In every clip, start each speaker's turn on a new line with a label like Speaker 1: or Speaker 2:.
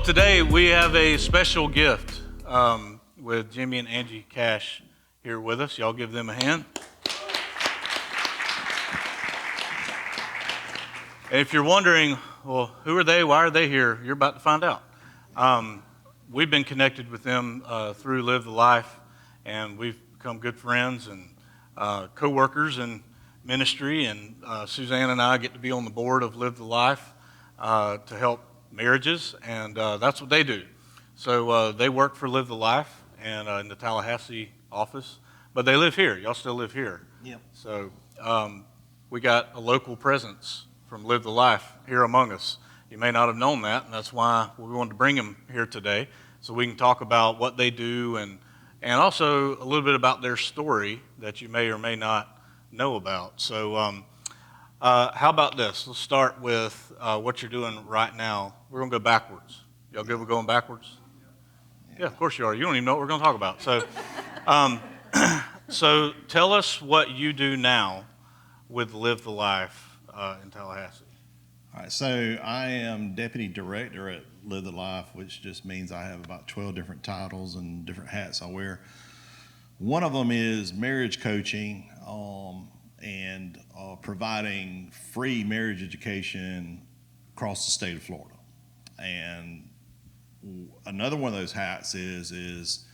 Speaker 1: Well, today we have a special gift with Jimmy and Angie Cash here with us. Y'all give them a hand. And if you're wondering, well, who are they? Why are they here? You're about to find out. We've been connected with them through Live the Life, and we've become good friends and co-workers in ministry. And Suzanne and I get to be on the board of Live the Life to help marriages, and that's what they do. So they work for Live the Life and in the Tallahassee office, but they live here. Y'all still live here.
Speaker 2: Yep.
Speaker 1: So we got a local presence from Live the Life here among us. You may not have known that, and that's why we wanted to bring them here today, so we can talk about what they do and also a little bit about their story that you may or may not know about. So how about this? Let's start with what you're doing right now. We're going to go backwards. Y'all good with going backwards? Yeah, of course you are. You don't even know what we're going to talk about. So, so tell us what you do now with Live the Life in Tallahassee.
Speaker 2: All right, so I am deputy director at Live the Life, which just means I have about 12 different titles and different hats I wear. One of them is marriage coaching and providing free marriage education across the state of Florida. And another one of those hats is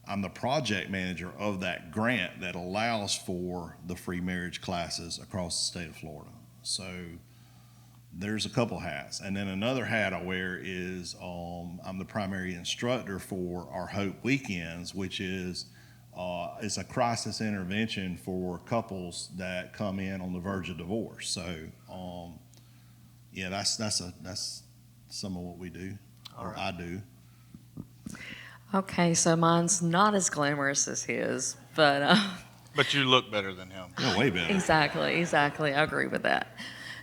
Speaker 2: I'm the project manager of that grant that allows for the free marriage classes across the state of Florida. So there's a couple hats. And then another hat I wear is I'm the primary instructor for our Hope Weekends, which is it's a crisis intervention for couples that come in on the verge of divorce. So yeah, that's some of what we do, or
Speaker 1: right.
Speaker 2: I do.
Speaker 3: Okay, so mine's not as glamorous as his, but
Speaker 1: But you look better than him.
Speaker 2: You're way better.
Speaker 3: exactly. I agree with that.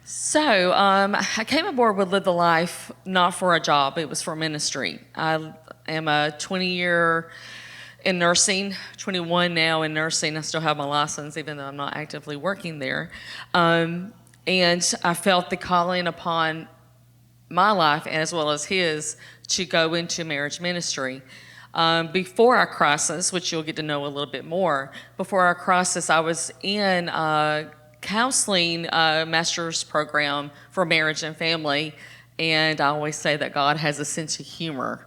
Speaker 3: So I came aboard with Live the Life not for a job; it was for ministry. I am a 20-year in nursing, 21 now in nursing. I still have my license, even though I'm not actively working there. And I felt the calling upon my life, as well as his, to go into marriage ministry. Before our crisis, which you'll get to know a little bit more, before our crisis, I was in a counseling master's program for marriage and family, and I always say that God has a sense of humor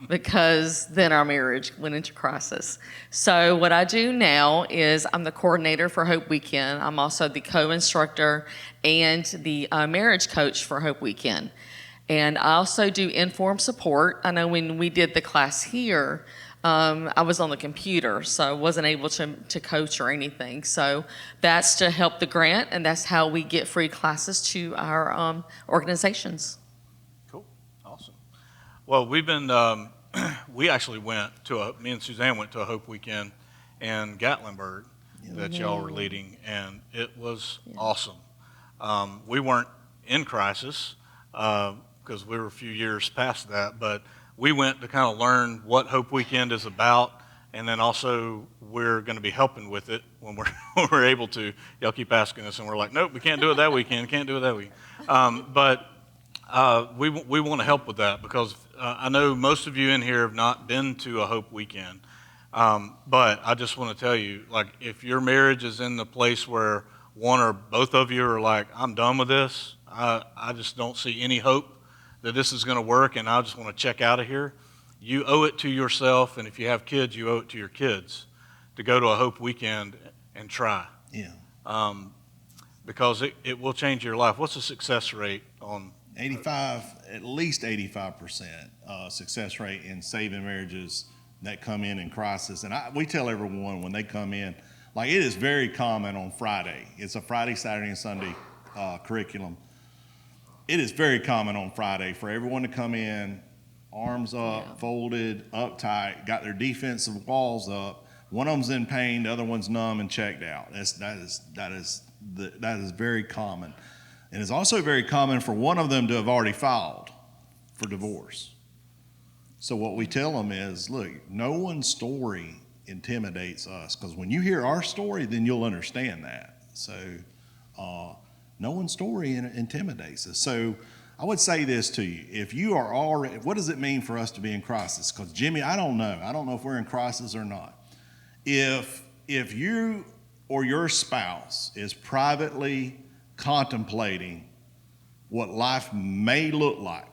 Speaker 3: because then our marriage went into crisis. So what I do now is I'm the coordinator for Hope Weekend. I'm also the co-instructor and the marriage coach for Hope Weekend. And I also do informed support. I know when we did the class here, I was on the computer, so I wasn't able to coach or anything. So that's to help the grant, and that's how we get free classes to our organizations.
Speaker 1: Cool. Awesome. Well, we've been, we actually me and Suzanne went to a Hope Weekend in Gatlinburg that y'all were leading, and it was awesome. We weren't in crisis, because we were a few years past that, but we went to kind of learn what Hope Weekend is about, and then also we're going to be helping with it when we're able to. Y'all keep asking us, and we're like, nope, we can't do it that weekend, can't do it that week. But we want to help with that because I know most of you in here have not been to a Hope Weekend, but I just want to tell you, like, if your marriage is in the place where one or both of you are like, I'm done with this, I just don't see any hope that this is going to work, and I just want to check out of here, you owe it to yourself, and if you have kids, you owe it to your kids to go to a Hope Weekend and try.
Speaker 2: Yeah.
Speaker 1: Because it will change your life. What's the success rate on?
Speaker 2: At least 85% success rate in saving marriages that come in crisis. And we tell everyone when they come in, like, it is very common on Friday. It's a Friday, Saturday, and Sunday curriculum. It is very common on Friday for everyone to come in, arms up, folded, uptight, got their defensive walls up. One of them's in pain, the other one's numb and checked out. That is very common. And it's also very common for one of them to have already filed for divorce. So what we tell them is, look, no one's story intimidates us, because when you hear our story, then you'll understand that. So no one's story intimidates us. So I would say this to you. If you are already, what does it mean for us to be in crisis? Because Jimmy, I don't know. I don't know if we're in crisis or not. If you or your spouse is privately contemplating what life may look like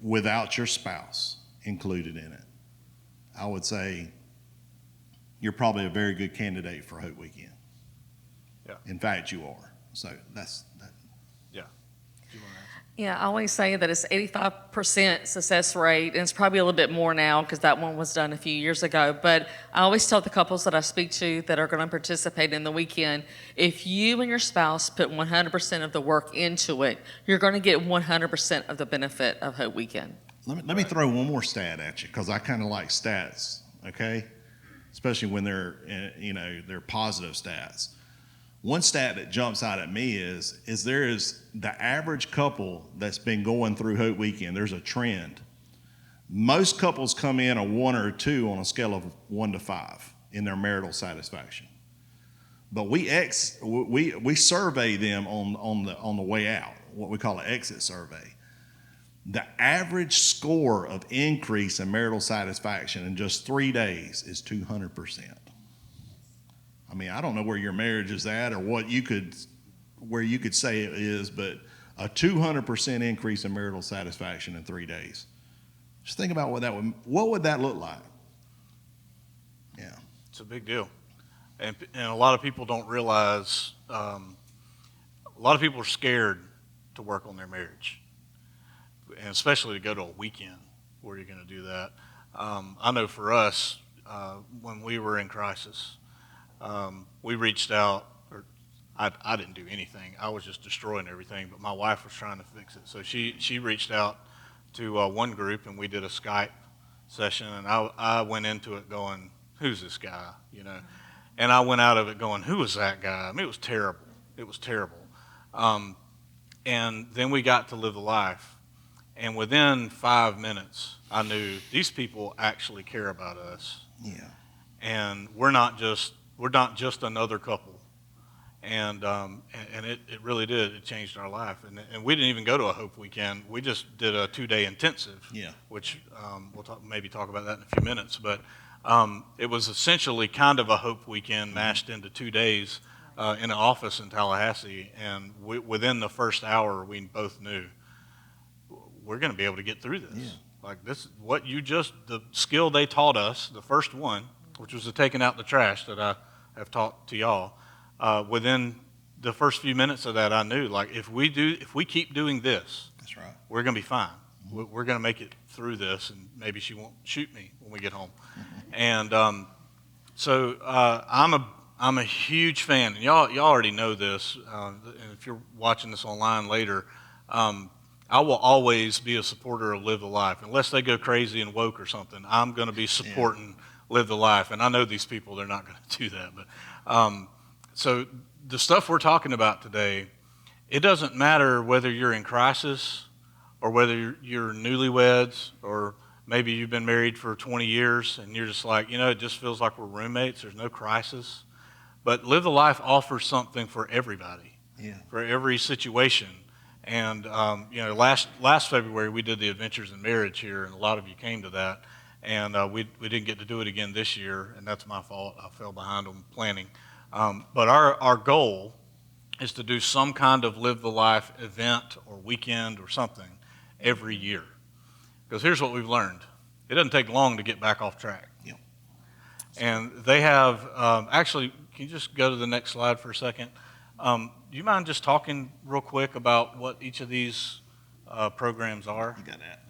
Speaker 2: without your spouse included in it, I would say you're probably a very good candidate for Hope Weekend.
Speaker 1: Yeah.
Speaker 2: In fact, you are. So that's that.
Speaker 1: Yeah. Do you wanna ask?
Speaker 3: Yeah, I always say that it's 85% success rate, and it's probably a little bit more now because that one was done a few years ago. But I always tell the couples that I speak to that are going to participate in the weekend, if you and your spouse put 100% of the work into it, you're going to get 100% of the benefit of Hope Weekend.
Speaker 2: Let me throw one more stat at you because I kind of like stats, okay? Especially when they're, they're positive stats. One stat that jumps out at me is there is the average couple that's been going through Hope Weekend, there's a trend. Most couples come in a 1 or a 2 on a scale of 1 to 5 in their marital satisfaction. But we survey them on the way out, what we call an exit survey. The average score of increase in marital satisfaction in just 3 days is 200%. I mean, I don't know where your marriage is at or where you could say it is, but a 200% increase in marital satisfaction in 3 days. Just think about what would that look like? Yeah.
Speaker 1: It's a big deal. And a lot of people don't realize, a lot of people are scared to work on their marriage, and especially to go to a weekend where you're going to do that. I know for us, when we were in crisis, we reached out, or I didn't do anything. I was just destroying everything, but my wife was trying to fix it. So she reached out to one group, and we did a Skype session, and I went into it going, who's this guy, And I went out of it going, who was that guy? I mean, it was terrible. It was terrible. And then we got to Live the Life. And within 5 minutes, I knew these people actually care about us.
Speaker 2: Yeah.
Speaker 1: And we're not just another couple. And it really did. It changed our life. And we didn't even go to a Hope Weekend. We just did a 2-day intensive.
Speaker 2: Yeah.
Speaker 1: Which we'll maybe talk about that in a few minutes. But it was essentially kind of a Hope Weekend mashed into 2 days in an office in Tallahassee. And within the first hour, we both knew we're going to be able to get through this.
Speaker 2: Yeah.
Speaker 1: Like this, the skill they taught us, the first one, which was the taking out the trash that I have taught to y'all. Within the first few minutes of that, I knew, like, if we keep doing this, that's right, we're going to be fine. Mm-hmm. We're going to make it through this, and maybe she won't shoot me when we get home. Mm-hmm. And so I'm a huge fan, and y'all already know this. And if you're watching this online later, I will always be a supporter of Live the Life. Unless they go crazy and woke or something, I'm going to be supporting Live the Life. And I know these people, they're not going to do that. But so the stuff we're talking about today, it doesn't matter whether you're in crisis or whether you're newlyweds or maybe you've been married for 20 years and you're just like, it just feels like we're roommates. There's no crisis. But Live the Life offers something for everybody, for every situation. And, last February we did the Adventures in Marriage here, and a lot of you came to that. And we didn't get to do it again this year, and that's my fault. I fell behind on planning. But our goal is to do some kind of Live the Life event or weekend or something every year. Because here's what we've learned. It doesn't take long to get back off track.
Speaker 2: Yep.
Speaker 1: And they have, actually, can you just go to the next slide for a second? Do you mind just talking real quick about what each of these programs are?
Speaker 2: You got that.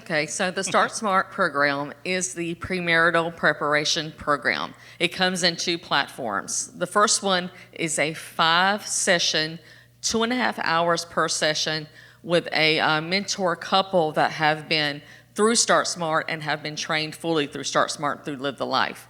Speaker 3: Okay. So the Start Smart program is the premarital preparation program. It comes in 2 platforms. The first one is a 5-session, 2.5 hours per session with a mentor couple that have been through Start Smart and have been trained fully through Start Smart through Live the Life.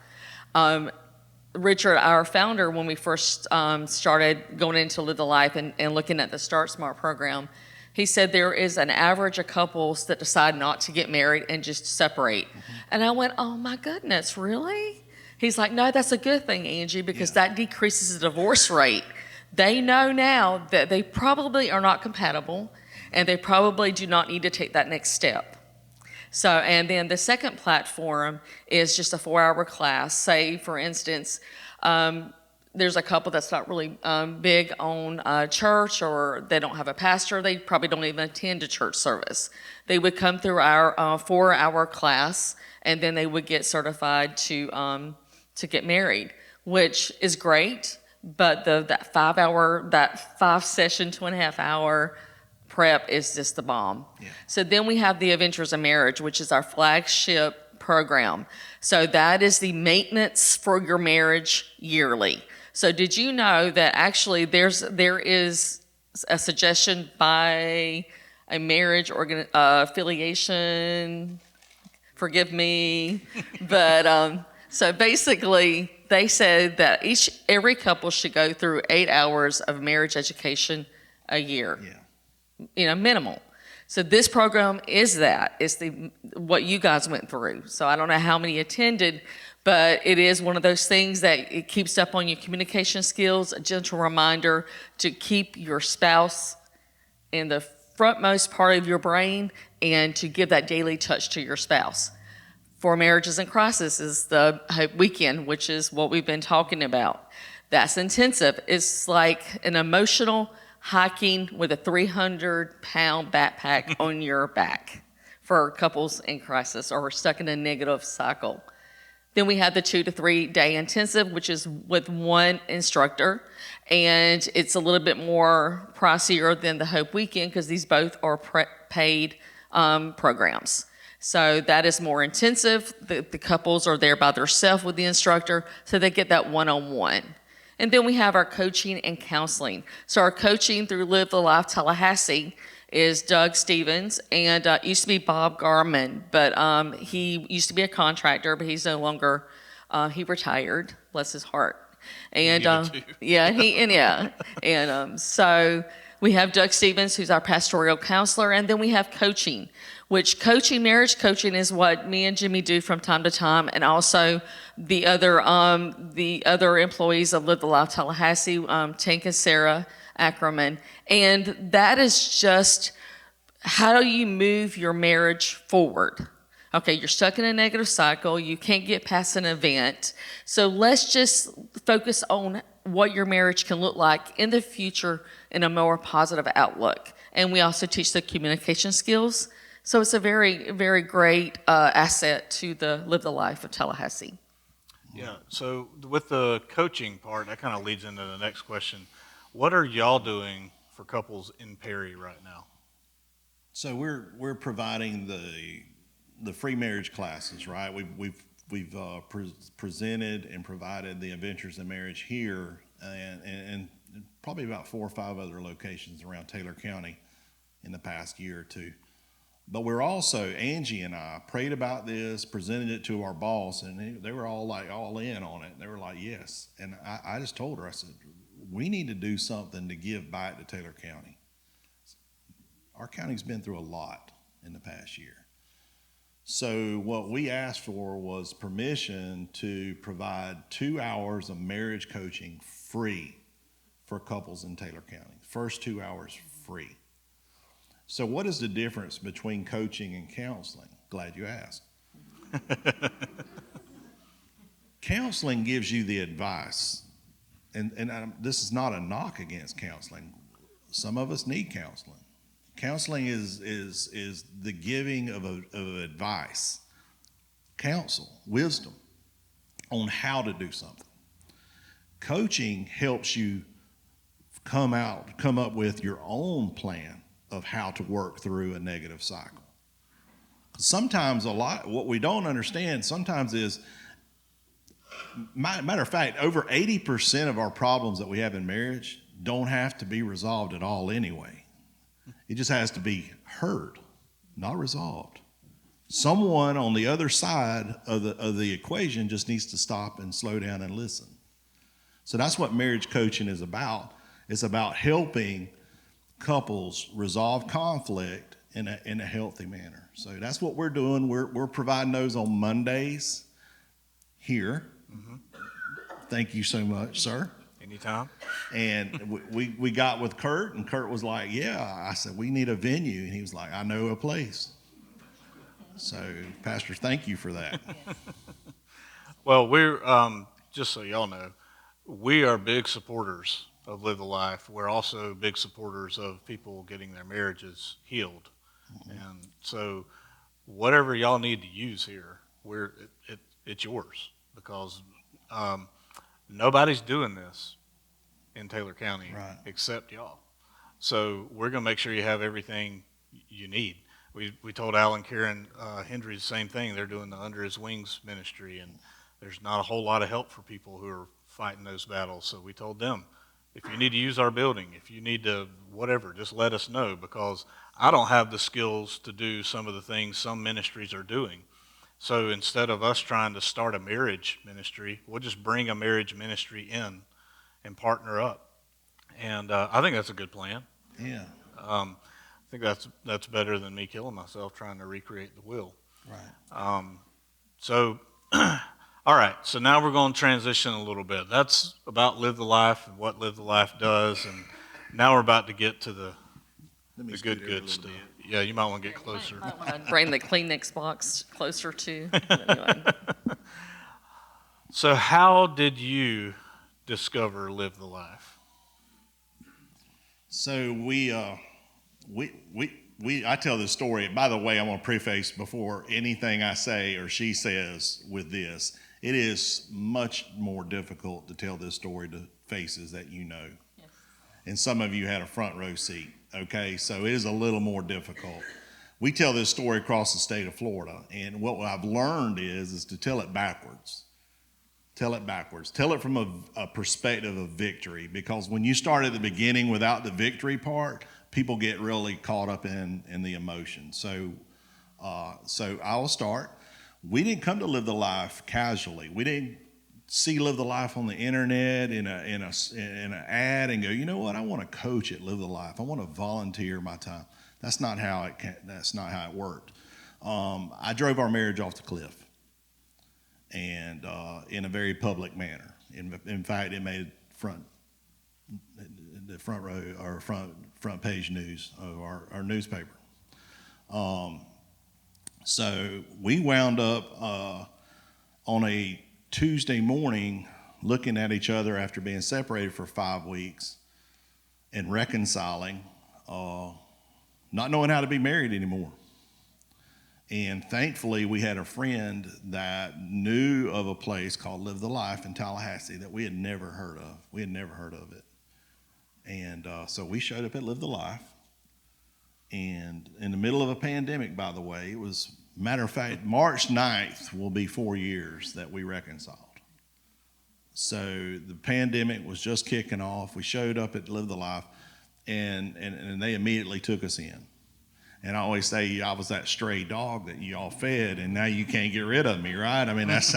Speaker 3: Richard, our founder, when we first started going into Live the Life and looking at the Start Smart program, he said there is an average of couples that decide not to get married and just separate. Mm-hmm. And I went, oh my goodness, really? He's like, no, that's a good thing, Angie, because that decreases the divorce rate. They know now that they probably are not compatible, and they probably do not need to take that next step. So, and then the second platform is just a 4-hour class. Say, for instance, there's a couple that's not really big on church, or they don't have a pastor. They probably don't even attend a church service. They would come through our 4-hour class, and then they would get certified to get married, which is great. But that 5-session, 2.5-hour prep is just the bomb.
Speaker 2: Yeah.
Speaker 3: So then we have the Adventures of Marriage, which is our flagship program. So that is the maintenance for your marriage yearly. So did you know that actually there is a suggestion by a marriage affiliation? Forgive me, but so basically they said that every couple should go through 8 hours of marriage education a year.
Speaker 2: Yeah.
Speaker 3: Minimal. So this program is that. It's what you guys went through. So I don't know how many attended, but it is one of those things that it keeps up on your communication skills, a gentle reminder to keep your spouse in the frontmost part of your brain and to give that daily touch to your spouse. For Marriages in Crisis is the Hope Weekend, which is what we've been talking about. That's intensive. It's like an emotional hiking with a 300-pound backpack on your back for couples in crisis or stuck in a negative cycle. Then we have the 2 to 3 day intensive, which is with one instructor, and it's a little bit more pricier than the Hope Weekend because these both are paid programs. So that is more intensive. The couples are there by themselves with the instructor, so they get that one-on-one. And then we have our coaching and counseling. So our coaching through Live the Life Tallahassee is Doug Stevens, and used to be Bob Garman, but he used to be a contractor, but he's no longer, he retired, bless his heart. And so we have Doug Stevens, who's our pastoral counselor, and then we have coaching, which marriage coaching is what me and Jimmy do from time to time, and also the other employees of Live the Life Tallahassee, Tank and Sarah Ackerman, and that is just how do you move your marriage forward? Okay, you're stuck in a negative cycle, you can't get past an event, so let's just focus on what your marriage can look like in the future in a more positive outlook. And we also teach the communication skills, so it's a very, very great asset to the Live the Life of Tallahassee.
Speaker 1: Yeah, so with the coaching part, that kind of leads into the next question. What are y'all doing for couples in Perry right now?
Speaker 2: So we're providing the free marriage classes, right? We've presented and provided the Adventures in Marriage here and probably about 4 or 5 other locations around Taylor County in the past year or two. But we're also, Angie and I prayed about this, presented it to our boss, and they were all in on it. They were like, yes. And I just told her, I said, we need to do something to give back to Taylor County. Our county's been through a lot in the past year. So what we asked for was permission to provide 2 hours of marriage coaching free for couples in Taylor County. First 2 hours free. So what is the difference between coaching and counseling? Glad you asked. Counseling gives you the advice. And this is not a knock against counseling. Some of us need counseling. Counseling is the giving of advice, counsel, wisdom on how to do something. Coaching helps you come up with your own plan of how to work through a negative cycle. Sometimes what we don't understand sometimes is, matter of fact, over 80% of our problems that we have in marriage don't have to be resolved at all anyway. It just has to be heard, not resolved. Someone on the other side of the equation just needs to stop and slow down and listen. So that's what marriage coaching is about. It's about helping couples resolve conflict in a healthy manner. So that's what we're doing. We're providing those on Mondays here. Mm-hmm. Thank you so much, sir.
Speaker 1: Anytime.
Speaker 2: And we got with Kurt, and Kurt was like, yeah. I said, we need a venue. And he was like, I know a place. So, Pastor, thank you for that.
Speaker 1: Well, we're, just so y'all know, we are big supporters of Live the Life. We're also big supporters of people getting their marriages healed. And so whatever y'all need to use here, it's yours, because nobody's doing this in Taylor County
Speaker 2: Right.
Speaker 1: except y'all. So we're going to make sure you have everything you need. We told Alan Karen Hendry the same thing. They're doing the Under His Wings ministry, and there's not a whole lot of help for people who are fighting those battles. So we told them, if you need to use our building, if you need to whatever, just let us know, because I don't have the skills to do some of the things some ministries are doing. So instead of us trying to start a marriage ministry, we'll just bring a marriage ministry in and partner up. And I think that's a good plan.
Speaker 2: Yeah.
Speaker 1: I think that's better than me killing myself trying to recreate the wheel.
Speaker 2: Right.
Speaker 1: So, all right. So now we're going to transition a little bit. That's about Live the Life and what Live the Life does, and now we're about to get to the good stuff. Yeah, you might want to get closer.
Speaker 3: Might want to bring the Kleenex box closer to. Anyway.
Speaker 1: So, how did you discover Live the Life?
Speaker 2: So I tell this story. By the way, I want to preface before anything I say or she says with this, it is much more difficult to tell this story to faces that you know. Yes. And some of you had a front row seat, okay? So it is a little more difficult. We tell this story across the state of Florida, and what I've learned is to tell it backwards. Tell it backwards. Tell it from a perspective of victory, because when you start at the beginning without the victory part, people get really caught up in the emotion. So I'll start. We didn't come to Live the Life casually. We didn't see Live the Life on the internet in an ad and go, you know what? I want to coach at Live the Life. I want to volunteer my time. That's not how it worked. I drove our marriage off the cliff, and in a very public manner. In fact, it made the front row or front page news of our newspaper. So we wound up on a Tuesday morning looking at each other after being separated for 5 weeks and reconciling, not knowing how to be married anymore. And thankfully, we had a friend that knew of a place called Live the Life in Tallahassee that we had never heard of. We had never heard of it. And so we showed up at Live the Life. And in the middle of a pandemic, by the way, it was, matter of fact, March 9th will be 4 years that we reconciled. So the pandemic was just kicking off. We showed up at Live the Life, and they immediately took us in. And I always say I was that stray dog that you all fed, and now you can't get rid of me, right? I mean, that's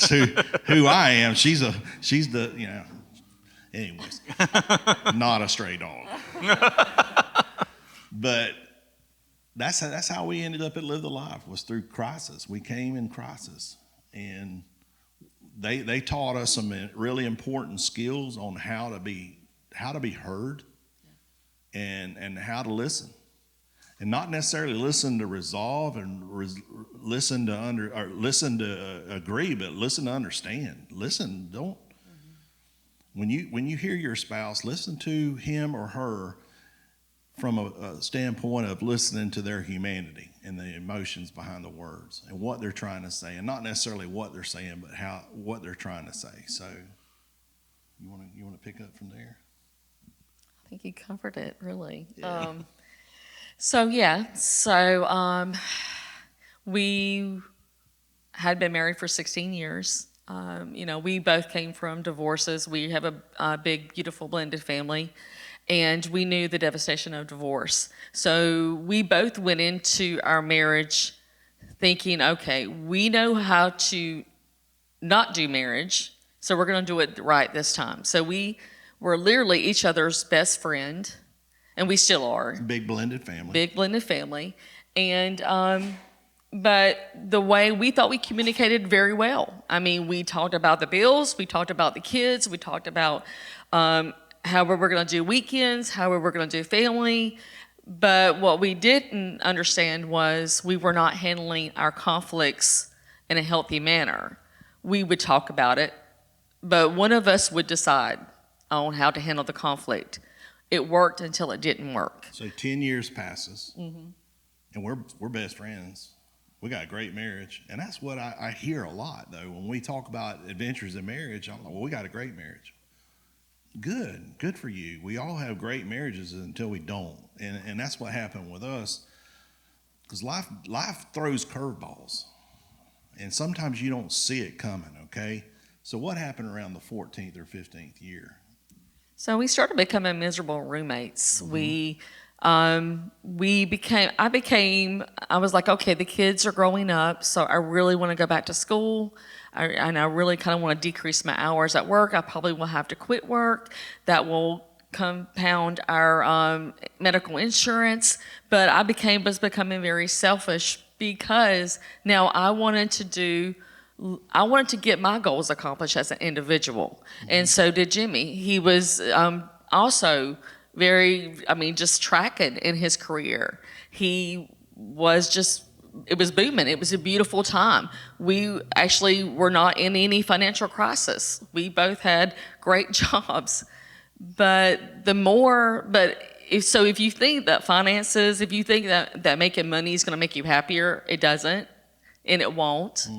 Speaker 2: who I am. She's the, you know, anyways, not a stray dog. But that's how we ended up at Live the Life, was through crisis. We came in crisis, and they taught us some really important skills on how to be heard, and how to listen. And not necessarily listen to resolve and listen to agree, but listen to understand. Listen, don't. When you hear your spouse, listen to him or her from a standpoint of listening to their humanity and the emotions behind the words and what they're trying to say, and not necessarily what they're saying, but what they're trying to say. So, you want to pick up from there?
Speaker 3: I think you covered it really.
Speaker 2: Yeah.
Speaker 3: So we had been married for 16 years. We both came from divorces. We have a big, beautiful blended family, and we knew the devastation of divorce. So we both went into our marriage thinking, okay, we know how to not do marriage, so we're going to do it right this time. So we were literally each other's best friend. And we still are.
Speaker 2: Big blended family.
Speaker 3: And but the way we thought we communicated very well. I mean, we talked about the bills, we talked about the kids, we talked about how we were going to do weekends, how we were going to do family. But what we didn't understand was we were not handling our conflicts in a healthy manner. We would talk about it, but one of us would decide on how to handle the conflict. It worked until it didn't work.
Speaker 2: So 10 years passes, and we're best friends. We got a great marriage, and that's what I hear a lot, though. When we talk about adventures in marriage, I'm like, well, we got a great marriage. Good for you. We all have great marriages until we don't, and that's what happened with us. Because life throws curveballs, and sometimes you don't see it coming. Okay, so what happened around the 14th or 15th year?
Speaker 3: So we started becoming miserable roommates. I was like, okay, the kids are growing up, so I really want to go back to school. And I really kind of want to decrease my hours at work. I probably will have to quit work. That will compound our medical insurance. But was becoming very selfish because now I wanted to get my goals accomplished as an individual. And so did Jimmy. He was also just tracking in his career. It was booming. It was a beautiful time. We actually were not in any financial crisis. We both had great jobs. If you think that finances, if you think that making money is going to make you happier, it doesn't, and it won't.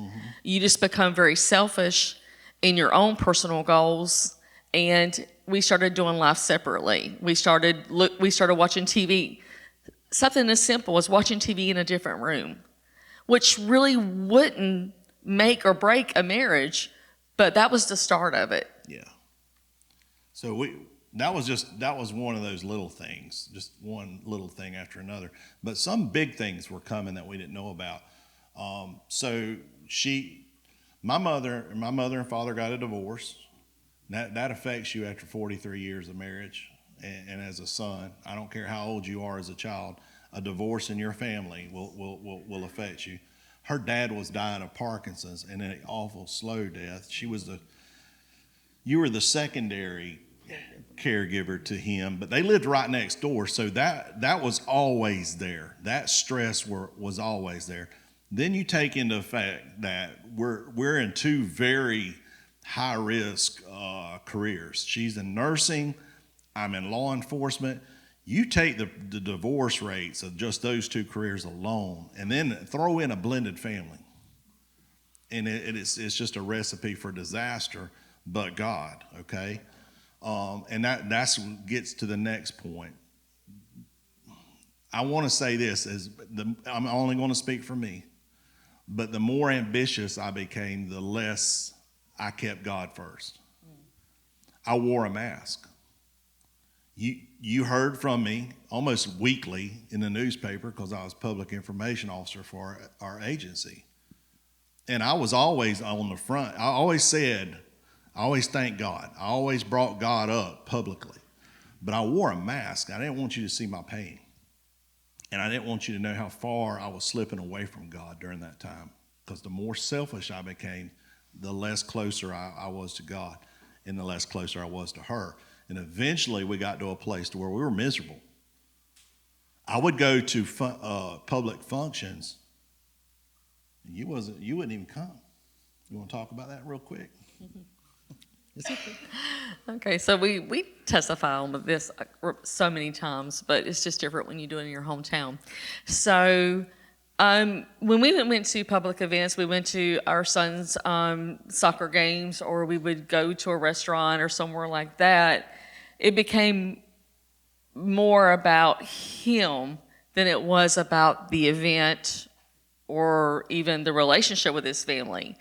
Speaker 3: You just become very selfish in your own personal goals, and we started doing life separately. We started watching TV. Something as simple as watching TV in a different room, which really wouldn't make or break a marriage, but that was the start of it.
Speaker 2: Yeah. So that was one of those little things, just one little thing after another. But some big things were coming that we didn't know about. My mother and father got a divorce. That affects you after 43 years of marriage. And as a son, I don't care how old you are as a child, a divorce in your family will affect you. Her dad was dying of Parkinson's and an awful slow death. You were the secondary caregiver to him, but they lived right next door, so that was always there. That stress was always there. Then you take into effect that we're in two very high risk careers. She's in nursing. I'm in law enforcement. You take the divorce rates of just those two careers alone, and then throw in a blended family, and it's just a recipe for disaster. But God, okay, and that's gets to the next point. I want to say this I'm only going to speak for me, but the more ambitious I became, the less I kept God first. I wore a mask. You heard from me almost weekly in the newspaper because I was public information officer for our agency. And I was always on the front. I always thanked God. I always brought God up publicly. But I wore a mask. I didn't want you to see my pain. And I didn't want you to know how far I was slipping away from God during that time. Because the more selfish I became, the less closer I was to God, and the less closer I was to her. And eventually we got to a place to where we were miserable. I would go to public functions, and you wouldn't even come. You want to talk about that real quick?
Speaker 3: Okay, so we testify on this so many times, but it's just different when you do it in your hometown. So when we went to public events, we went to our son's soccer games, or we would go to a restaurant or somewhere like that. It became more about him than it was about the event or even the relationship with his family.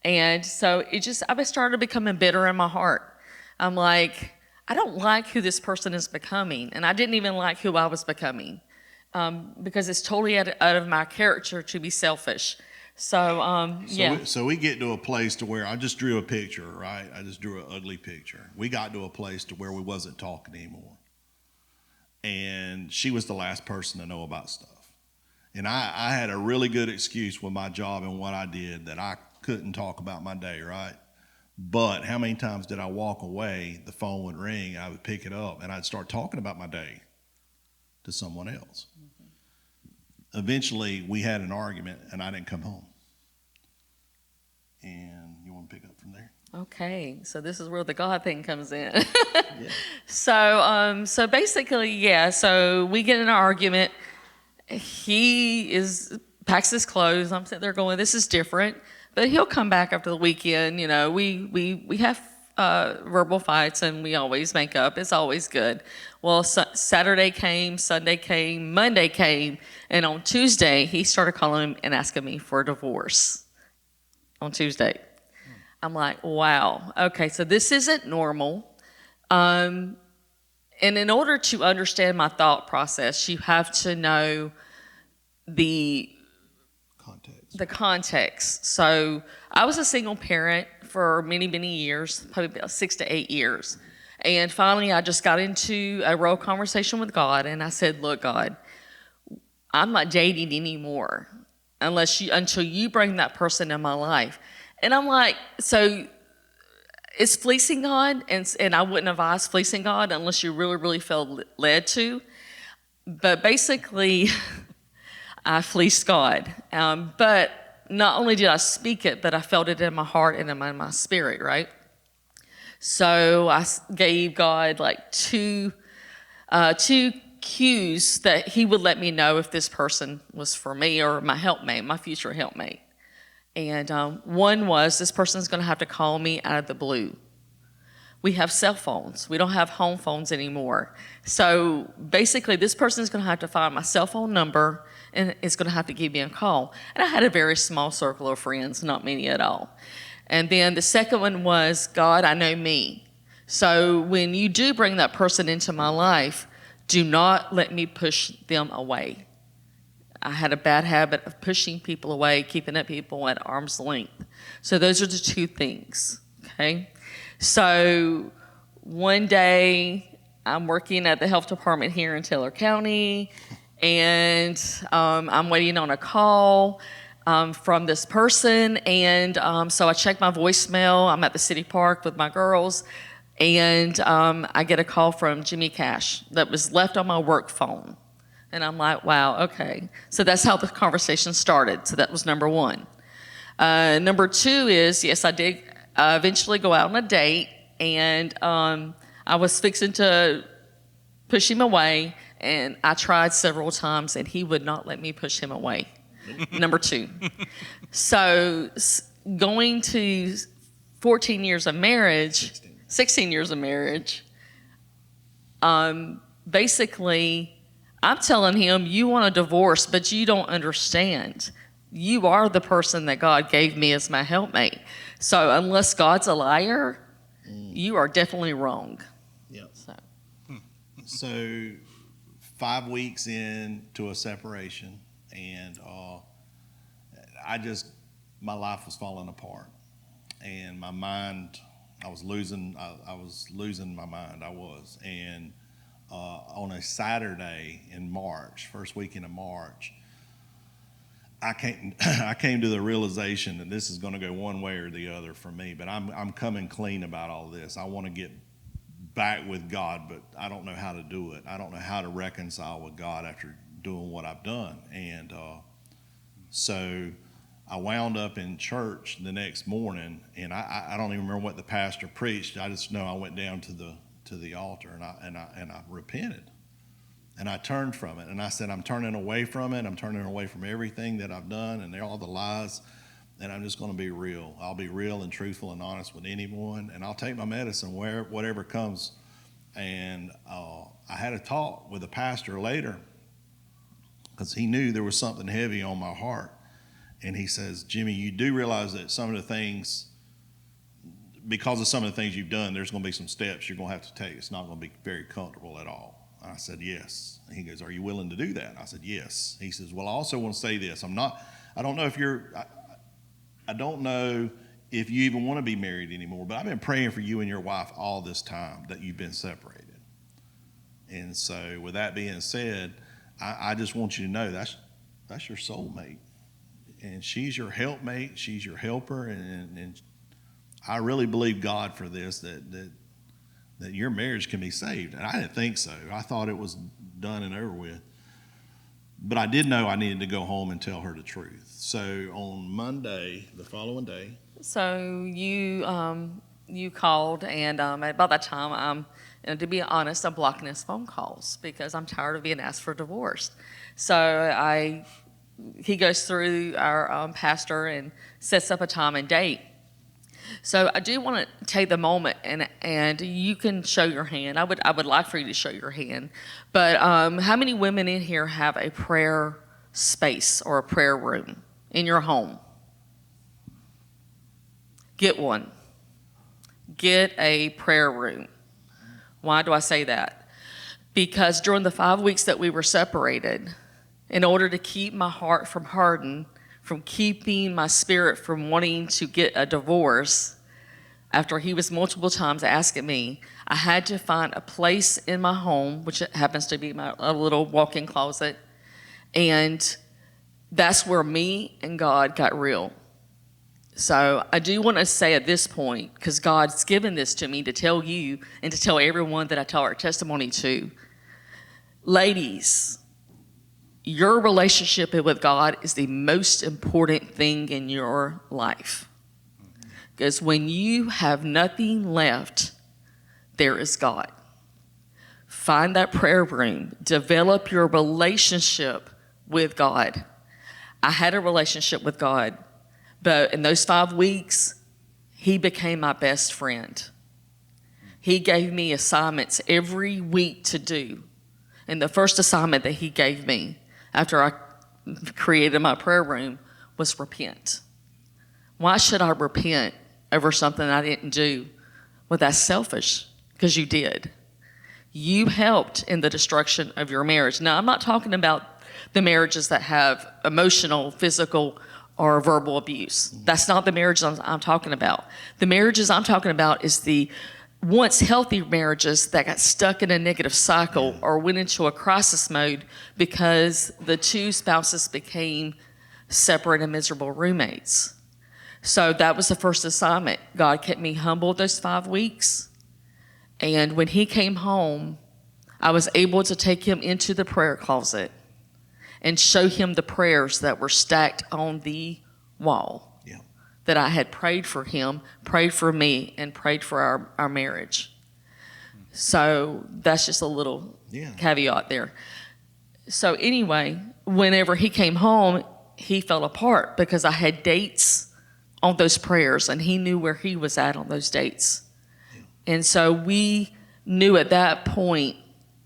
Speaker 3: And so I started becoming bitter in my heart. I'm like, I don't like who this person is becoming, and I didn't even like who I was becoming. Because it's totally out of my character to be selfish. So
Speaker 2: we get to a place to where I just drew a picture, right? I just drew an ugly picture. We got to a place to where we wasn't talking anymore. And she was the last person to know about stuff. And I had a really good excuse with my job and what I did that I couldn't talk about my day, right? But how many times did I walk away, the phone would ring, I would pick it up, and I'd start talking about my day to someone else. Eventually, we had an argument, and I didn't come home. And you want to pick up from there?
Speaker 3: Okay, so this is where the God thing comes in.
Speaker 2: Yeah.
Speaker 3: So basically, yeah. So we get in an argument. He packs his clothes. I'm sitting there going, "This is different." But he'll come back after the weekend. You know, we have verbal fights, and we always make up. It's always good. Well, Saturday came, Sunday came, Monday came, and on Tuesday he started calling and asking me for a divorce. On Tuesday. I'm like, wow, okay, so this isn't normal. And in order to understand my thought process, you have to know the context. So I was a single parent for many, many years, probably about 6 to 8 years. And finally, I just got into a real conversation with God, and I said, look, God, I'm not dating anymore until you bring that person in my life. And I'm like, so it's fleecing God, and I wouldn't advise fleecing God unless you really, really felt led to. But basically, I fleeced God. But not only did I speak it, but I felt it in my heart and in my spirit, right? So I gave God like two cues that he would let me know if this person was for me or my helpmate, my future helpmate. And one was, this person's going to have to call me out of the blue. We have cell phones. We don't have home phones anymore. So basically, this person's going to have to find my cell phone number and is going to have to give me a call. And I had a very small circle of friends, not many at all. And then the second one was, God, I know me. So when you do bring that person into my life, do not let me push them away. I had a bad habit of pushing people away, keeping up people at arm's length. So those are the two things, okay? So one day I'm working at the health department here in Taylor County, and I'm waiting on a call from this person. And so I check my voicemail. I'm at the city park with my girls, and I get a call from Angie Cash that was left on my work phone. And I'm like, wow, okay. So that's how the conversation started. So that was number one. Number two is, yes, I did eventually go out on a date, and I was fixing to push him away, and I tried several times, and he would not let me push him away. Number two. So going to 14 years of marriage, 16 years of marriage, basically, I'm telling him, you want a divorce, but you don't understand. You are the person that God gave me as my helpmate. So unless God's a liar, you are definitely wrong.
Speaker 2: Yeah. So 5 weeks into a separation, and my life was falling apart, and my mind, I was losing my mind. And on a Saturday in March, first weekend of March, I came to the realization that this is going to go one way or the other for me. But I'm coming clean about all this. I want to get back with God, but I don't know how to do it. I don't know how to reconcile with God after doing what I've done. And so I wound up in church the next morning, and I don't even remember what the pastor preached. I just know I went down to the altar, and I repented, and I turned from it, and I said, I'm turning away from it. I'm turning away from everything that I've done and all the lies, and I'm just going to be real. I'll be real and truthful and honest with anyone, and I'll take my medicine whatever comes. And I had a talk with the pastor later, because he knew there was something heavy on my heart, and he says, Jimmy, you do realize that some of the things, because of some of the things you've done, there's going to be some steps you're going to have to take. It's not going to be very comfortable at all. I said, yes. And he goes, are you willing to do that? I said, yes. He says, well, I also want to say this. I don't know if you even want to be married anymore, but I've been praying for you and your wife all this time that you've been separated. And so with that being said, I just want you to know that's your soulmate, and she's your helpmate. She's your helper, and I really believe God for this that your marriage can be saved. And I didn't think so. I thought it was done and over with. But I did know I needed to go home and tell her the truth. So on Monday, the following day.
Speaker 3: So you called, and about that time, to be honest, I'm blocking his phone calls because I'm tired of being asked for divorce. So he goes through our pastor and sets up a time and date. So I do want to take the moment, and you can show your hand. I would like for you to show your hand. But how many women in here have a prayer space or a prayer room in your home? Get one. Get a prayer room. Why do I say that? Because during the 5 weeks that we were separated, in order to keep my heart from hardening, from keeping my spirit from wanting to get a divorce, after he was multiple times asking me, I had to find a place in my home, which happens to be a little walk-in closet, and that's where me and God got real. So I do want to say at this point, because God's given this to me to tell you and to tell everyone that I tell our testimony to, ladies, your relationship with God is the most important thing in your life. Because when you have nothing left, there is God. Find that prayer room. Develop your relationship with God. I had a relationship with God, but in those 5 weeks, he became my best friend. He gave me assignments every week to do. And the first assignment that he gave me after I created my prayer room was repent. Why should I repent over something I didn't do? Well, that's selfish, because you did. You helped in the destruction of your marriage. Now, I'm not talking about the marriages that have emotional, physical, or verbal abuse. That's not the marriages I'm talking about. The marriages I'm talking about is the once healthy marriages that got stuck in a negative cycle or went into a crisis mode because the two spouses became separate and miserable roommates. So that was the first assignment. God kept me humble those 5 weeks. And when he came home, I was able to take him into the prayer closet and show him the prayers that were stacked on the wall. That I had prayed for him, prayed for me, and prayed for our marriage. So that's just a little caveat there. So anyway, whenever he came home, he fell apart because I had dates on those prayers, and he knew where he was at on those dates. And so we knew at that point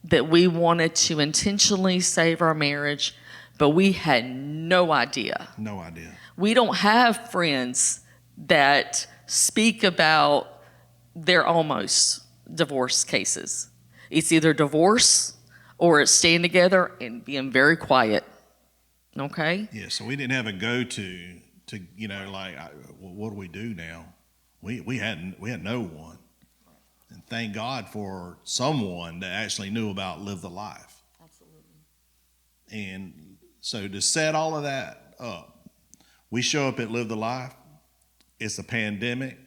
Speaker 3: that we wanted to intentionally save our marriage, but we had no idea.
Speaker 2: No idea.
Speaker 3: We don't have friends that speak about their almost divorce cases. It's either divorce or it's staying together and being very quiet. Okay?
Speaker 2: Yeah, so we didn't have a go-to to, what do we do now? We had no one. And thank God for someone that actually knew about Live the Life.
Speaker 3: Absolutely.
Speaker 2: And so to set all of that up, we show up at Live the Life. It's a pandemic.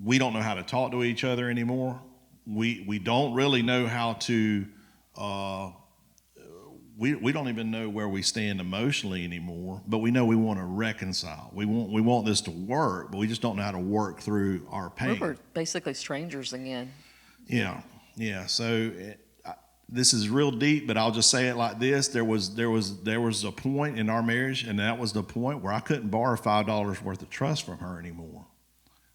Speaker 2: We don't know how to talk to each other anymore. We don't really know how to, we don't even know where we stand emotionally anymore, but we know we want to reconcile. We want this to work, but we just don't know how to work through our pain.
Speaker 3: We're basically strangers again.
Speaker 2: Yeah. So this is real deep, but I'll just say it like this: there was a point in our marriage, and that was the point where I couldn't borrow $5 worth of trust from her anymore.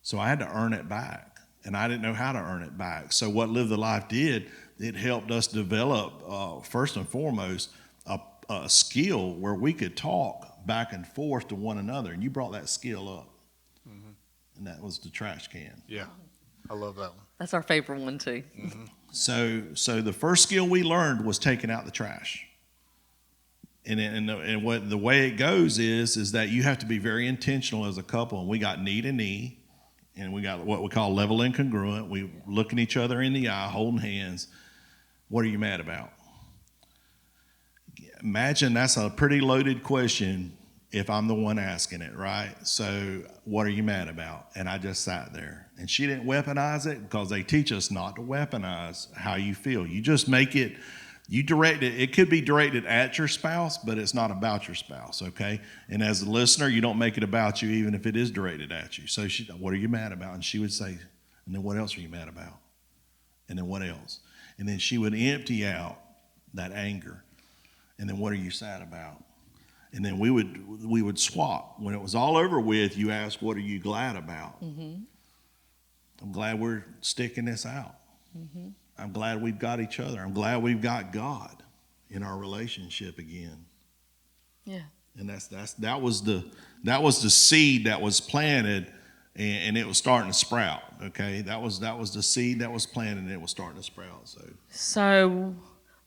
Speaker 2: So I had to earn it back, and I didn't know how to earn it back. So what Live the Life did, it helped us develop, first and foremost, a skill where we could talk back and forth to one another, and you brought that skill up, and that was the trash can.
Speaker 1: Yeah, I love that one.
Speaker 3: That's our favorite one too.
Speaker 1: Mm-hmm.
Speaker 2: So the first skill we learned was taking out the trash. And what the way it goes is that you have to be very intentional as a couple. And we got knee to knee, and we got what we call level and congruent. We looking each other in the eye, holding hands. What are you mad about? imagine that's a pretty loaded question if I'm the one asking it, right? So what are you mad about? And I just sat there. And she didn't weaponize it because they teach us not to weaponize how you feel. You just make it, you direct it. It could be directed at your spouse, but it's not about your spouse, okay? And as a listener, you don't make it about you even if it is directed at you. So she, what are you mad about? And she would say, and then what else are you mad about? And then what else? And then she would empty out that anger. And then what are you sad about? And then we would swap. When it was all over with, you ask, what are you glad about? Mm-hmm. I'm glad we're sticking this out. Mm-hmm. I'm glad we've got each other. I'm glad we've got God in our relationship again.
Speaker 3: Yeah.
Speaker 2: And that was the seed that was planted, and it was starting to sprout. Okay, that was the seed that was planted, and it was starting to sprout.
Speaker 3: So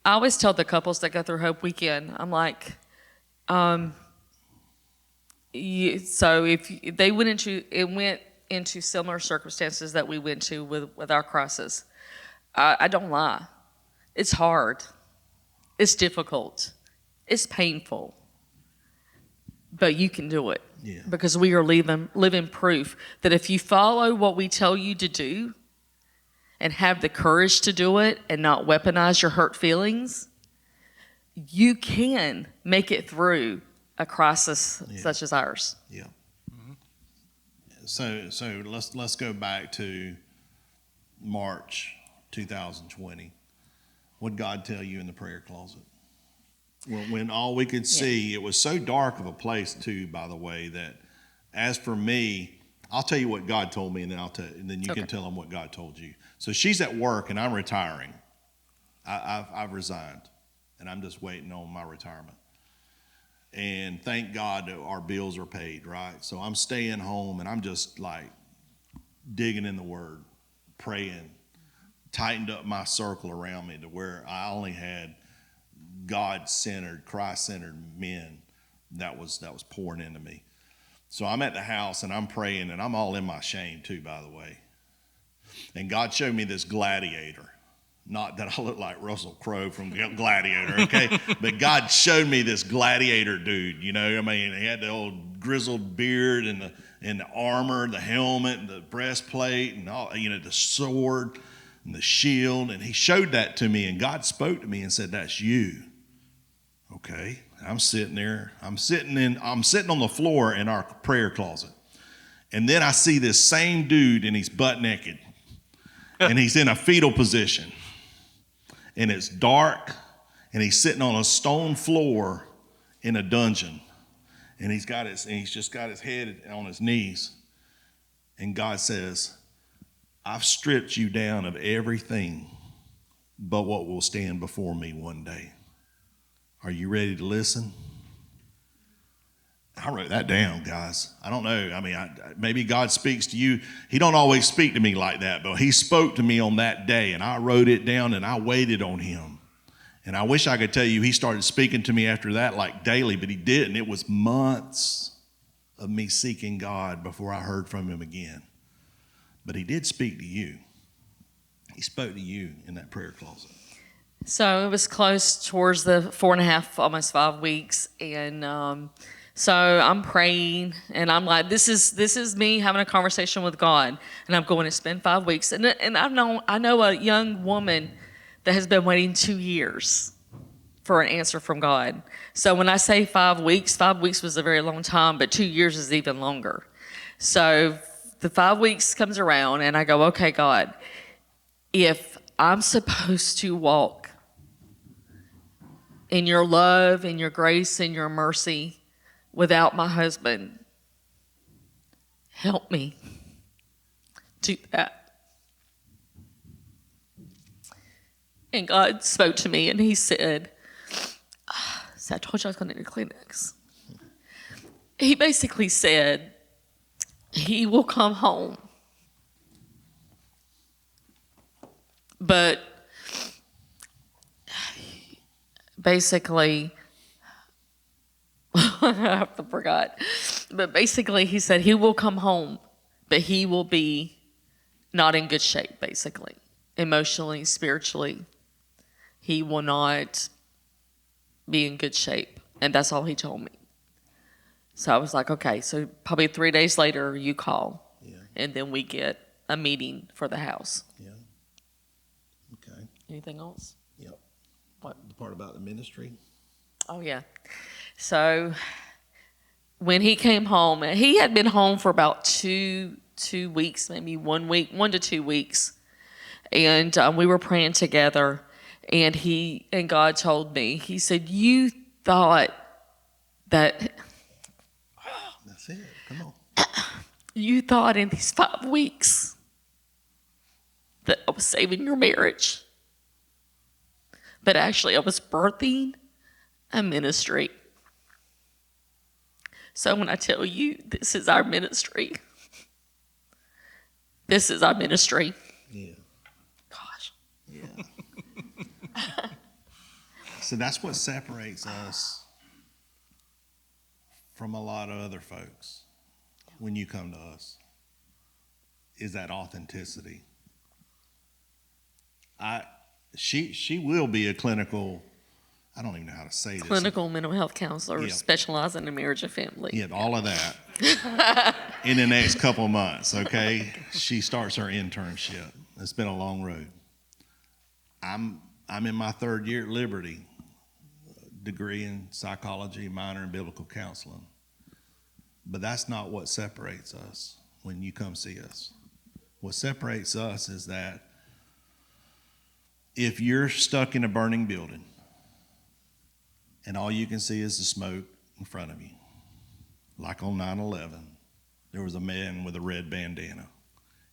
Speaker 3: I always tell the couples that go through Hope Weekend, I'm like, so if they went into similar circumstances that we went to with our crisis, I don't lie. It's hard. It's difficult. It's painful. But you can do it. Yeah. Because we are living proof that if you follow what we tell you to do and have the courage to do it and not weaponize your hurt feelings, you can make it through a crisis such as ours.
Speaker 2: Yeah. Mm-hmm. So let's go back to March 2020. What did God tell you in the prayer closet? When all we could see, it was so dark of a place too, by the way, that as for me, I'll tell you what God told me, and then you can tell them what God told you. So she's at work and I'm retiring. I've resigned. And I'm just waiting on my retirement. And thank God that our bills are paid, right? So I'm staying home and I'm just like digging in the Word, praying, tightened up my circle around me to where I only had God-centered, Christ-centered men that was pouring into me. So I'm at the house and I'm praying, and I'm all in my shame too, by the way. And God showed me this gladiator. Not that I look like Russell Crowe from Gladiator, okay? But God showed me this gladiator dude, you know. I mean, he had the old grizzled beard and the armor, the helmet, and the breastplate, and all, you know, the sword and the shield. And he showed that to me, and God spoke to me and said, "That's you." Okay. I'm sitting there. I'm sitting on the floor in our prayer closet. And then I see this same dude, and he's butt naked. And he's in a fetal position. And it's dark, and he's sitting on a stone floor in a dungeon, and he's just got his head on his knees, and God says, "I've stripped you down of everything but what will stand before me one day. Are you ready to listen?" I wrote that down, guys. I don't know. I mean, maybe God speaks to you. He don't always speak to me like that, but he spoke to me on that day, and I wrote it down, and I waited on him. And I wish I could tell you he started speaking to me after that like daily, but he didn't. It was months of me seeking God before I heard from him again. But he did speak to you. He spoke to you in that prayer closet.
Speaker 3: So it was close towards the 4.5, almost 5 weeks, and so I'm praying, and I'm like, this is me having a conversation with God, and I'm going to spend 5 weeks, and I know a young woman that has been waiting 2 years for an answer from God. So when I say 5 weeks, 5 weeks was a very long time, but 2 years is even longer. So the 5 weeks comes around, and I go, okay, God, if I'm supposed to walk in your love, in your grace, in your mercy, without my husband, help me do that. And God spoke to me, and he said, so I told you I was going to need a Kleenex. He basically said, he will come home. But basically, I forgot. But basically, he said he will come home, but he will be not in good shape, basically. Emotionally, spiritually. He will not be in good shape. And that's all he told me. So I was like, okay, so probably 3 days later you call.
Speaker 2: Yeah.
Speaker 3: And then we get a meeting for the house.
Speaker 2: Yeah. Okay.
Speaker 3: Anything else?
Speaker 2: Yep.
Speaker 3: What?
Speaker 2: The part about the ministry?
Speaker 3: Oh, yeah. So when he came home, he had been home for about two weeks, maybe 1 week, 1 to 2 weeks. And we were praying together. And God told me, he said, you thought that,
Speaker 2: That's it. Come on.
Speaker 3: you thought in these 5 weeks that I was saving your marriage. But actually I was birthing a ministry. So when I tell you this is our ministry, this is our ministry.
Speaker 2: Yeah.
Speaker 3: Gosh.
Speaker 2: Yeah. So that's what separates us from a lot of other folks when you come to us, is that authenticity. She will be a clinical, I don't even know how to say this.
Speaker 3: Clinical mental health counselor
Speaker 2: Yeah.
Speaker 3: specializing in marriage and family.
Speaker 2: Yeah, all of that in the next couple of months, okay? She starts her internship. It's been a long road. I'm in my 3rd year at Liberty, degree in psychology, minor in biblical counseling. But that's not what separates us when you come see us. What separates us is that if you're stuck in a burning building and all you can see is the smoke in front of you, like on 9/11, there was a man with a red bandana,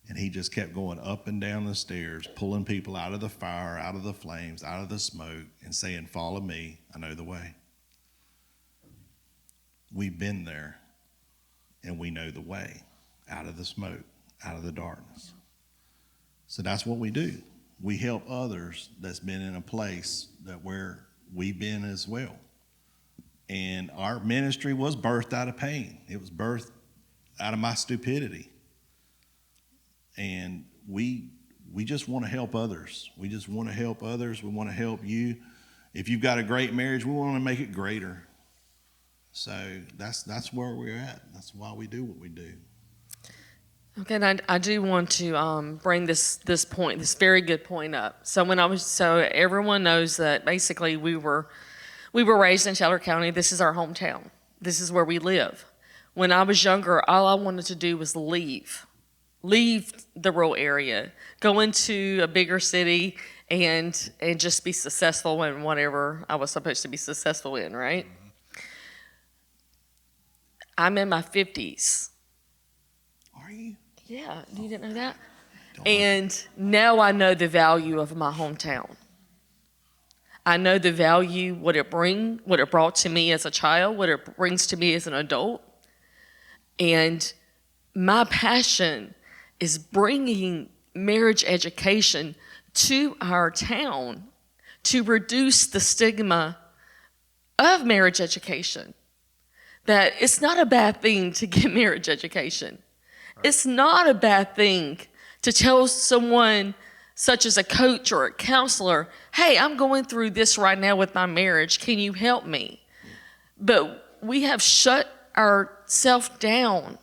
Speaker 2: and he just kept going up and down the stairs, pulling people out of the fire, out of the flames, out of the smoke, and saying, follow me, I know the way. We've been there, and we know the way, out of the smoke, out of the darkness. So that's what we do. We help others that's been in a place that where we've been as well. And our ministry was birthed out of pain. It was birthed out of my stupidity. And we just want to help others. We just want to help others. We want to help you. If you've got a great marriage, we want to make it greater. So that's where we're at. That's why we do what we do.
Speaker 3: Okay, and I do want to bring this point, this very good point up. So everyone knows that basically we were raised in Teller County. This is our hometown. This is where we live. When I was younger, all I wanted to do was leave the rural area, go into a bigger city, and just be successful in whatever I was supposed to be successful in. Right? Mm-hmm. I'm in my 50s.
Speaker 2: Are you?
Speaker 3: Yeah, you didn't know that? And now I know the value of my hometown. I know the value, what it brought to me as a child, what it brings to me as an adult. And my passion is bringing marriage education to our town to reduce the stigma of marriage education. That it's not a bad thing to get marriage education. It's not a bad thing to tell someone, such as a coach or a counselor, hey, I'm going through this right now with my marriage. Can you help me? But we have shut ourselves down,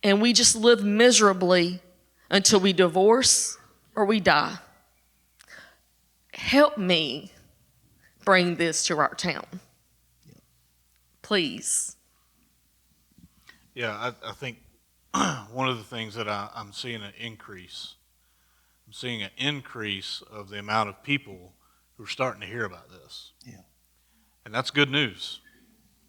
Speaker 3: and we just live miserably until we divorce or we die. Help me bring this to our town. Please.
Speaker 1: Yeah, I think one of the things that I'm seeing an increase. I'm seeing an increase of the amount of people who are starting to hear about this.
Speaker 2: Yeah.
Speaker 1: And that's good news.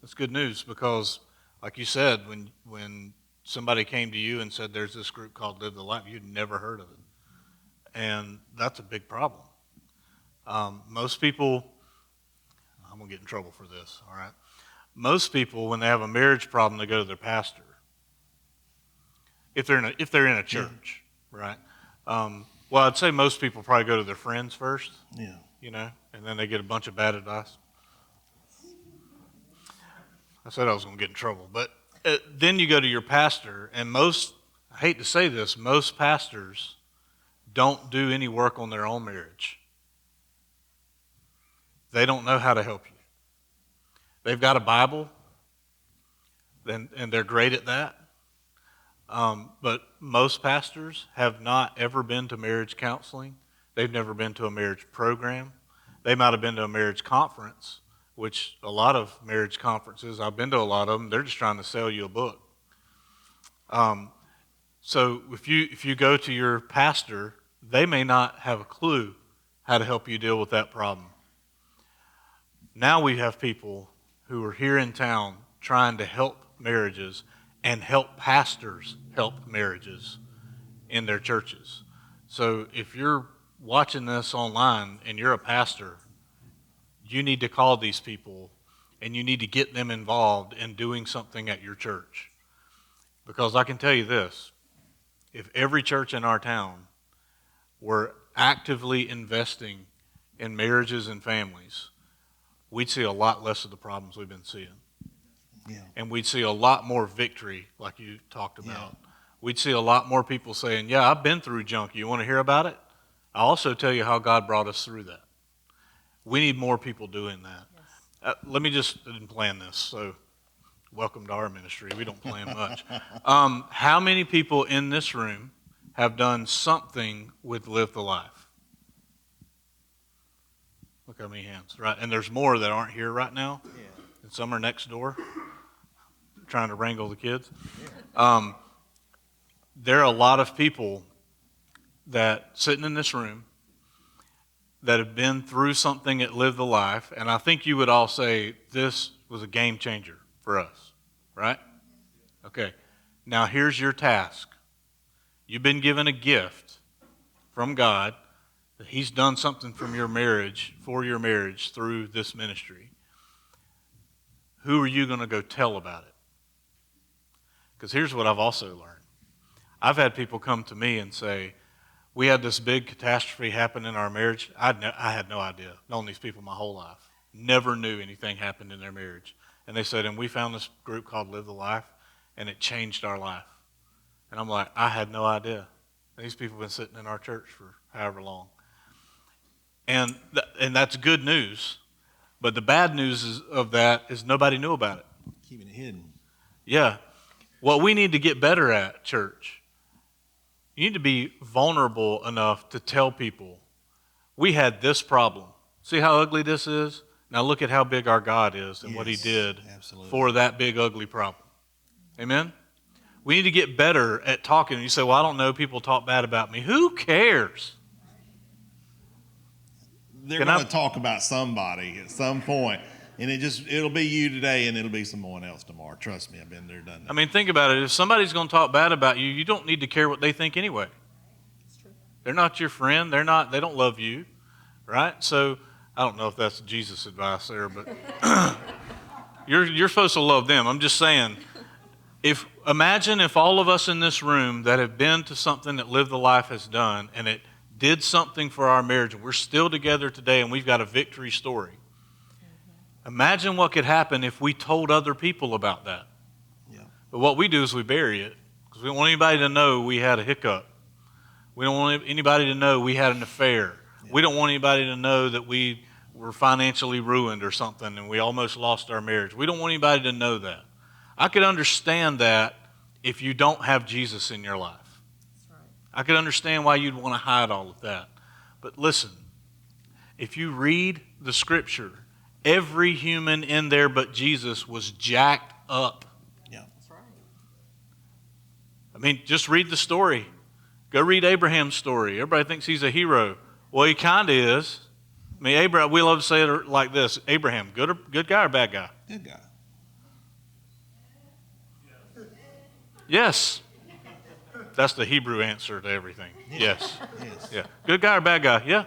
Speaker 1: That's good news because, like you said, when somebody came to you and said there's this group called Live the Life, you'd never heard of it. And that's a big problem. Most people, I'm going to get in trouble for this, all right? Most people, when they have a marriage problem, they go to their pastor. If they're in a church, right? Well, I'd say most people probably go to their friends first.
Speaker 2: Yeah.
Speaker 1: You know, and then they get a bunch of bad advice. I said I was going to get in trouble, but then you go to your pastor, and I hate to say this, most pastors don't do any work on their own marriage. they don't know how to help you. They've got a Bible, and they're great at that. But most pastors have not ever been to marriage counseling. They've never been to a marriage program. They might have been to a marriage conference, which a lot of marriage conferences, I've been to a lot of them, they're just trying to sell you a book. So if you go to your pastor, they may not have a clue how to help you deal with that problem. Now we have people who are here in town trying to help marriages and help pastors help marriages in their churches. So if you're watching this online and you're a pastor, you need to call these people and you need to get them involved in doing something at your church. Because I can tell you this, if every church in our town were actively investing in marriages and families, we'd see a lot less of the problems we've been seeing.
Speaker 2: Yeah.
Speaker 1: And we'd see a lot more victory, like you talked about.
Speaker 2: Yeah.
Speaker 1: We'd see a lot more people saying, yeah, I've been through junk. You want to hear about it? I'll also tell you how God brought us through that. We need more people doing that. Yes. Let me just plan this. So welcome to our ministry. We don't plan much. How many people in this room have done something with Live the Life? Look how many hands, right? And there's more that aren't here right now. Yeah. And some are next door trying to wrangle the kids. Yeah. There are a lot of people that sitting in this room that have been through something at Live the Life, and I think you would all say this was a game changer for us, right? Okay. Now here's your task. You've been given a gift from God that He's done something from your marriage, for your marriage, through this ministry. Who are you going to go tell about it? Because here's what I've also learned. I've had people come to me and say, we had this big catastrophe happen in our marriage. I had no idea. Known these people my whole life. Never knew anything happened in their marriage. And they said, and we found this group called Live the Life, and it changed our life. And I'm like, I had no idea. These people have been sitting in our church for however long. And that's good news. But the bad news of that is nobody knew about it.
Speaker 2: Keeping it hidden.
Speaker 1: Yeah. What we need to get better at, church, you need to be vulnerable enough to tell people, we had this problem. See how ugly this is? Now look at how big our God is and what He did for that big, ugly problem. Amen? We need to get better at talking. You say, well, I don't know, people talk bad about me. Who cares?
Speaker 2: They're going to talk about somebody at some point, and it'll be you today, and it'll be someone else tomorrow. Trust me, I've been there, done that.
Speaker 1: I mean, think about it. If somebody's going to talk bad about you, you don't need to care what they think anyway. That's true. They're not your friend. They don't love you, right? So I don't know if that's Jesus advice there, but you're supposed to love them. I'm just saying, imagine if all of us in this room that have been to something that Live the Life has done, and it did something for our marriage, and we're still together today, and we've got a victory story. Imagine what could happen if we told other people about that. Yeah. But what we do is we bury it because we don't want anybody to know we had a hiccup. We don't want anybody to know we had an affair. Yeah. We don't want anybody to know that we were financially ruined or something and we almost lost our marriage. We don't want anybody to know that. I could understand that if you don't have Jesus in your life. That's right. I could understand why you'd want to hide all of that. But listen, if you read the Scripture, every human in there but Jesus was jacked up.
Speaker 2: Yeah, that's right.
Speaker 1: I mean, just read the story. Go read Abraham's story. Everybody thinks he's a hero. Well, he kind of is. I mean, Abraham, we love to say it like this. Abraham, good guy or bad guy?
Speaker 2: Good guy.
Speaker 1: Yes. That's the Hebrew answer to everything. Yes.
Speaker 2: Yes.
Speaker 1: Yeah. Good guy or bad guy? Yeah.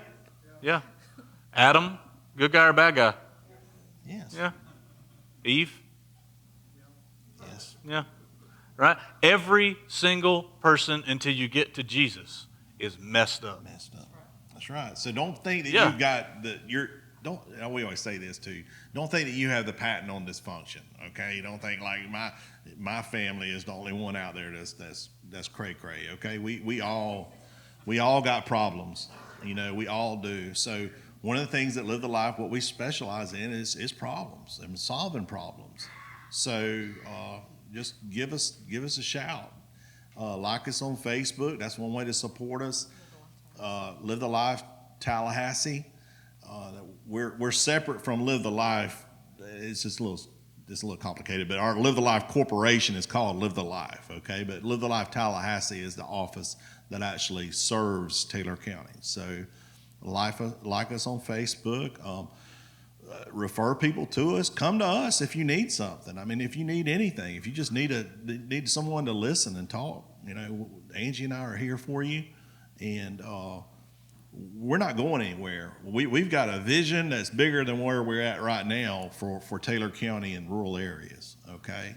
Speaker 1: Yeah. Adam, good guy or bad guy?
Speaker 2: Yes.
Speaker 1: Yeah. Eve?
Speaker 2: Yes.
Speaker 1: Yeah. Right? Every single person until you get to Jesus is messed up.
Speaker 2: Messed up. That's right. So don't think that you've got we always say this too. Don't think that you have the patent on dysfunction. Okay? You don't think like my family is the only one out there that's cray cray. Okay? We all got problems. You know, we all do. So one of the things that Live the Life, what we specialize in is problems and solving problems. So just give us a shout. Like us on Facebook. That's one way to support us. Live the Life Tallahassee. We're separate from Live the Life. It's just a little complicated, but our Live the Life Corporation is called Live the Life, okay? But Live the Life Tallahassee is the office that actually serves Taylor County. So like us on Facebook. Refer people to us. Come to us if you need something. I mean, if you need anything, if you just need someone to listen and talk, Angie and I are here for you, and we're not going anywhere. We've got a vision that's bigger than where we're at right now for Taylor County and rural areas. Okay,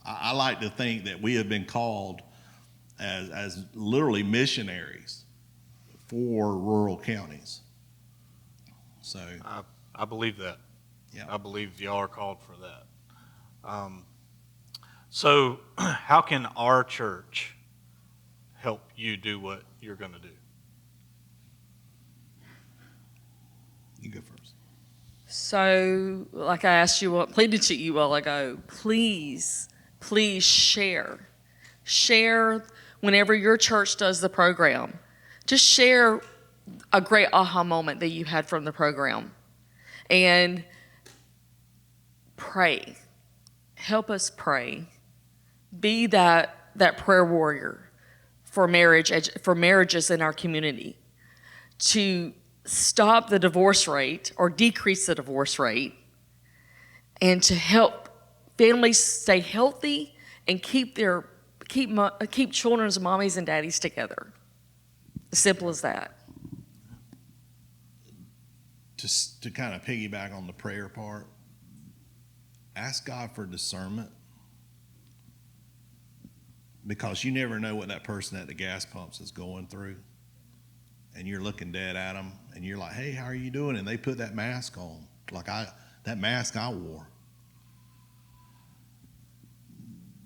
Speaker 2: I like to think that we have been called as literally missionaries for rural counties. So.
Speaker 1: I believe that.
Speaker 2: Yeah.
Speaker 1: I believe y'all are called for that. So how can our church help you do what you're going to do?
Speaker 2: You go first.
Speaker 3: So, like I asked you, pleaded to you a while ago, please share. Share whenever your church does the program. Just share a great aha moment that you had from the program. And pray. Help us pray. Be that prayer warrior for marriages in our community, to stop the divorce rate or decrease the divorce rate, and to help families stay healthy and keep children's mommies and daddies together. As simple as that.
Speaker 2: Just to kind of piggyback on the prayer part, ask God for discernment, because you never know what that person at the gas pumps is going through. And you're looking dead at them, and you're like, hey, how are you doing? And they put that mask on, like that mask I wore.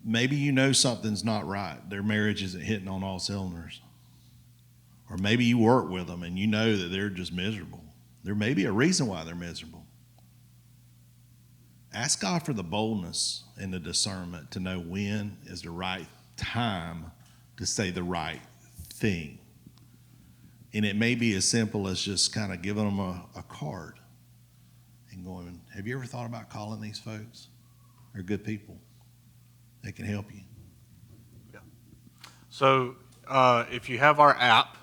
Speaker 2: Maybe something's not right. Their marriage isn't hitting on all cylinders. Or maybe you work with them, and you know that they're just miserable. There may be a reason why they're miserable. Ask God for the boldness and the discernment to know when is the right time to say the right thing. And it may be as simple as just kind of giving them a card and going, have you ever thought about calling these folks? They're good people. They can help you.
Speaker 1: Yeah. So if you have our app,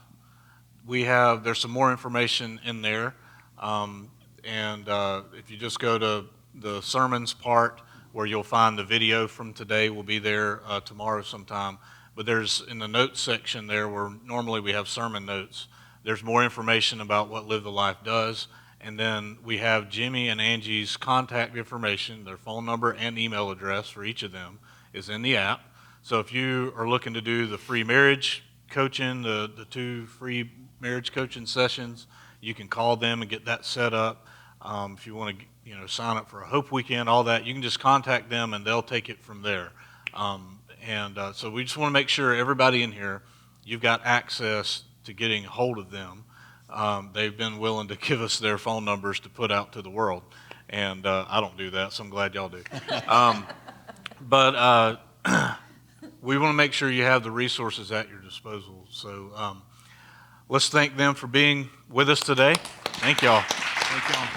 Speaker 1: there's some more information in there. If you just go to the sermons part where you'll find the video from today, will be there tomorrow sometime. But there's in the notes section there where normally we have sermon notes. There's more information about what Live the Life does. And then we have Jimmy and Angie's contact information, their phone number and email address for each of them is in the app. So if you are looking to do the free marriage coaching, the 2 free marriage coaching sessions, you can call them and get that set up. If you want to, sign up for a Hope Weekend, all that, you can just contact them and they'll take it from there. So we just want to make sure everybody in here, you've got access to getting a hold of them. They've been willing to give us their phone numbers to put out to the world, and I don't do that, so I'm glad y'all do. But we want to make sure you have the resources at your disposal. So let's thank them for being with us today. Thank y'all.
Speaker 2: Thank y'all.